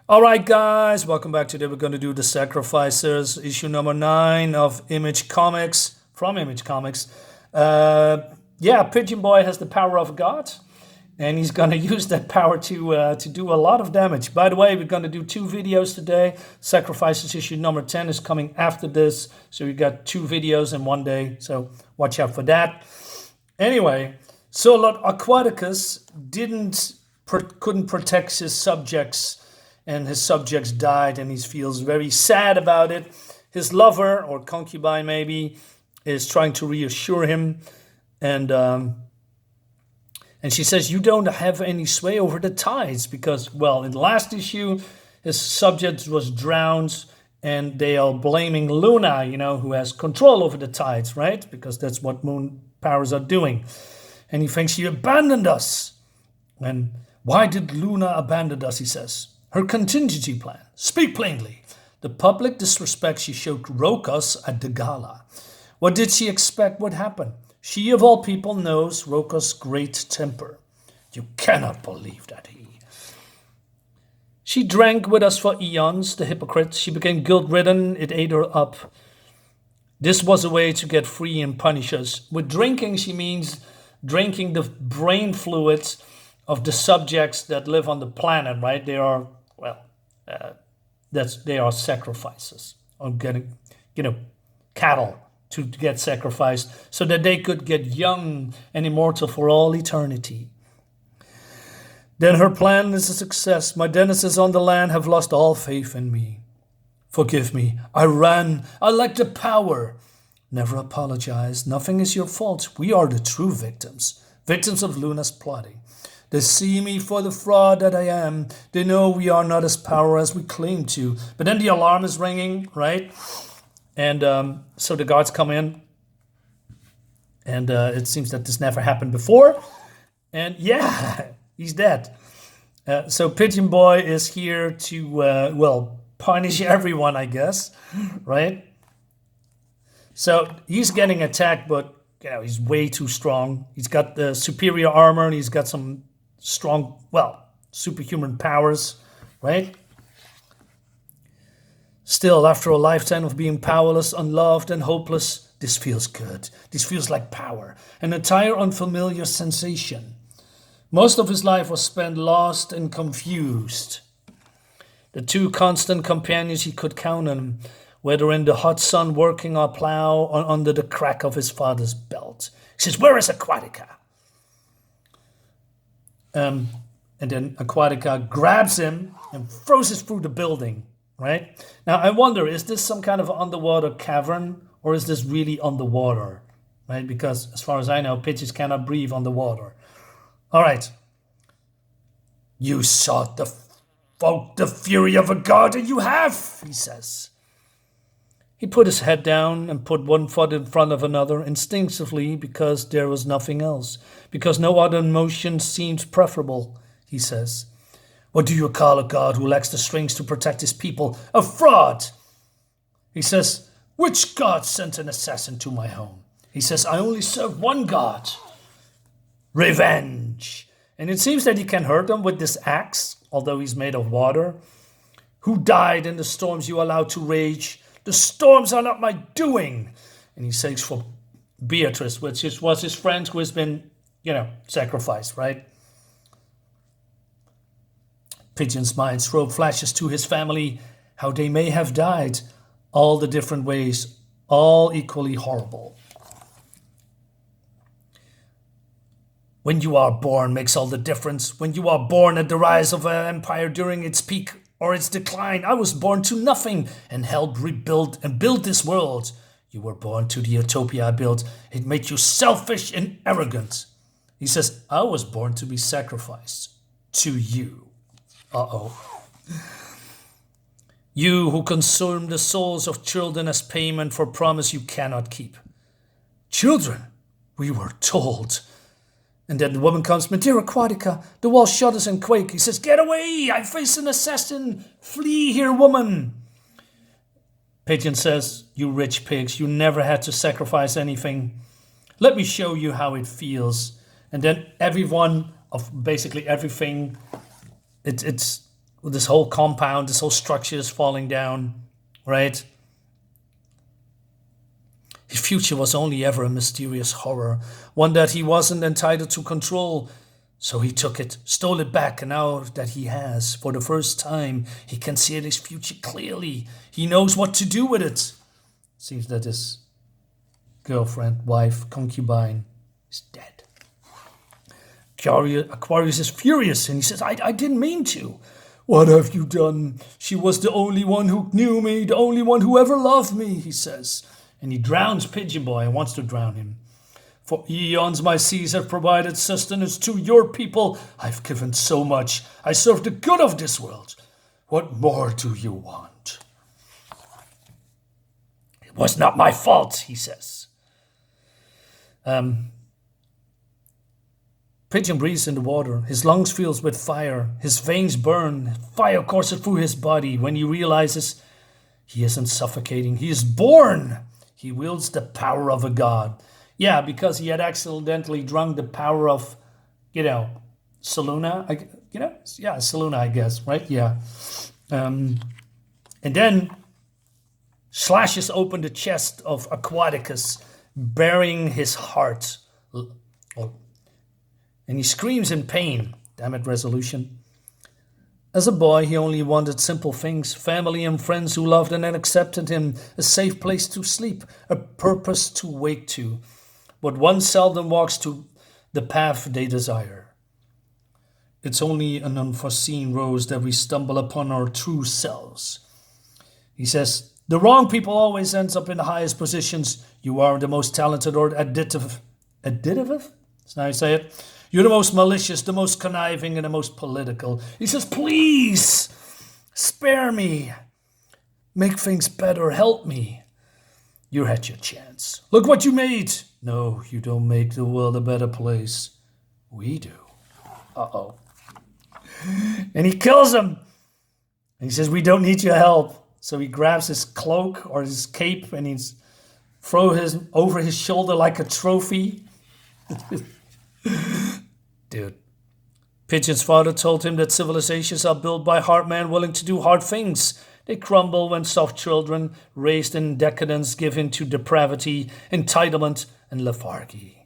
All right, guys, welcome back. Today we're going to do The Sacrificers, issue number 9 of Image Comics, from Image Comics. Pigeon Boy has the power of God, and he's going to use that power to do a lot of damage. By the way, we're going to do 2 videos today. Sacrificers issue number 10 is coming after this, so we got 2 videos in one day, so watch out for that. Anyway, so Lord Aquaticus couldn't protect his subjects, and his subjects died, and he feels very sad about it. His lover, or concubine maybe, is trying to reassure him, and she says, you don't have any sway over the tides, because, well, in the last issue, his subject was drowned, and they are blaming Luna, who has control over the tides, right? Because that's what moon powers are doing. And he thinks she abandoned us. And why did Luna abandon us, he says. Her contingency plan. Speak plainly. The public disrespect she showed Rokas at the gala. What did she expect would happen? She, of all people, knows Rokas' great temper. You cannot believe that She drank with us for eons, the hypocrite. She became guilt-ridden. It ate her up. This was a way to get free and punish us. With drinking, she means drinking the brain fluids of the subjects that live on the planet, right? They are, they are sacrifices. Of getting, cattle to get sacrificed so that they could get young and immortal for all eternity. Then her plan is a success. My denizens on the land have lost all faith in me. Forgive me. I lacked the power. Never apologize. Nothing is your fault. We are the true victims. Victims of Luna's plotting. They see me for the fraud that I am. They know we are not as powerful as we claim to. But then the alarm is ringing, right? And so the guards come in. And it seems that this never happened before. And yeah, he's dead. So Pigeon Boy is here to, punish everyone, I guess, right? So he's getting attacked, but he's way too strong. He's got the superior armor, and he's got some strong, superhuman powers, right? Still, after a lifetime of being powerless, unloved, and hopeless, this feels good. This feels like power, an entire unfamiliar sensation. Most of his life was spent lost and confused. The 2 constant companions he could count on, whether in the hot sun working or plow or under the crack of his father's belt. He says, where is Aquatica? And then Aquatica grabs him and throws it through the building, right? Now, I wonder, is this some kind of underwater cavern, or is this really underwater, right? Because as far as I know, pigeons cannot breathe underwater. All right. You sought the fury of a god, and you have, he says. He put his head down and put one foot in front of another instinctively because there was nothing else, because no other motion seemed preferable, he says. What do you call a god who lacks the strength to protect his people? A fraud! He says, which god sent an assassin to my home? He says, I only serve one god. Revenge. And it seems that he can hurt them with this axe, although he's made of water. Who died in the storms you allowed to rage? The storms are not my doing. And he says for Beatrice, which was his friend who has been, sacrificed, right? Pigeon's mind throw flashes to his family, how they may have died, all the different ways, all equally horrible. When you are born makes all the difference. When you are born at the rise of an empire during its peak or its decline, I was born to nothing and helped rebuild and build this world. You were born to the utopia I built. It made you selfish and arrogant. He says, I was born to be sacrificed to you. You who consume the souls of children as payment for promise you cannot keep. Children, we were told. And then the woman comes, my dear Aquatica, the wall shudders and quake. He says, get away, I face an assassin. Flee here, woman. Pigeon says, you rich pigs, you never had to sacrifice anything. Let me show you how it feels. And then everyone of basically everything, it's this whole compound, this whole structure is falling down, right? His future was only ever a mysterious horror, one that he wasn't entitled to control. So he took it, stole it back, and now that he has, for the first time, he can see his future clearly. He knows what to do with it. Seems that his girlfriend, wife, concubine is dead. Aquarius is furious, and he says, I didn't mean to. What have you done? She was the only one who knew me, the only one who ever loved me, he says. And he drowns Pigeon Boy and wants to drown him. For eons my seas have provided sustenance to your people. I've given so much. I serve the good of this world. What more do you want? It was not my fault, he says. Pigeon breathes in the water. His lungs fills with fire. His veins burn. Fire courses through his body. When he realizes he isn't suffocating, he is born. He wields the power of a god. Yeah, because he had accidentally drunk the power of, Seluna. Seluna, I guess, right? Yeah. And then slashes open the chest of Aquaticus, bearing his heart. And he screams in pain. Damn it, resolution. As a boy, he only wanted simple things, family and friends who loved and accepted him, a safe place to sleep, a purpose to wake to. But one seldom walks to the path they desire. It's only an unforeseen road that we stumble upon our true selves. He says, the wrong people always ends up in the highest positions. You are the most talented or additive? That's how you say it. You're the most malicious, the most conniving, and the most political. He says, please, spare me. Make things better. Help me. You had your chance. Look what you made. No, you don't make the world a better place. We do. Uh-oh. And he kills him. And he says, we don't need your help. So he grabs his cloak or his cape and he's throws over his shoulder like a trophy. Dude. Pigeon's father told him that civilizations are built by hard men willing to do hard things. They crumble when soft children, raised in decadence, give in to depravity, entitlement, and lethargy.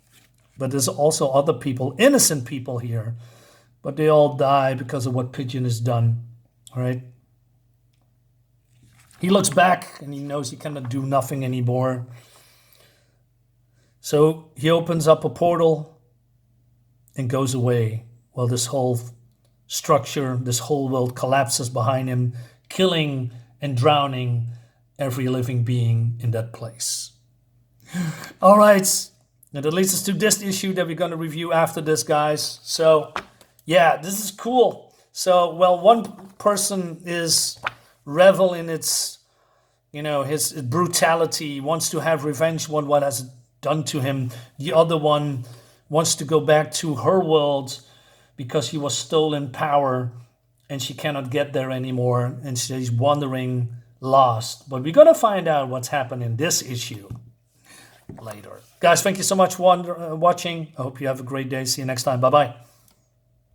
But there's also other people, innocent people here, but they all die because of what Pigeon has done. All right? He looks back and he knows he cannot do nothing anymore. So he opens up a portal and goes away while this whole structure, this whole world collapses behind him, killing and drowning every living being in that place. All right. Now that leads us to this issue that we're going to review after this, guys. So, yeah, this is cool. So, well, one person is revel in its, his brutality, wants to have revenge on what has done to him. The other one wants to go back to her world because he was stolen power and she cannot get there anymore, and she's wandering lost. But we're going to find out what's happened in this issue later. Guys, thank you so much for watching. I hope you have a great day. See you next time. Bye-bye.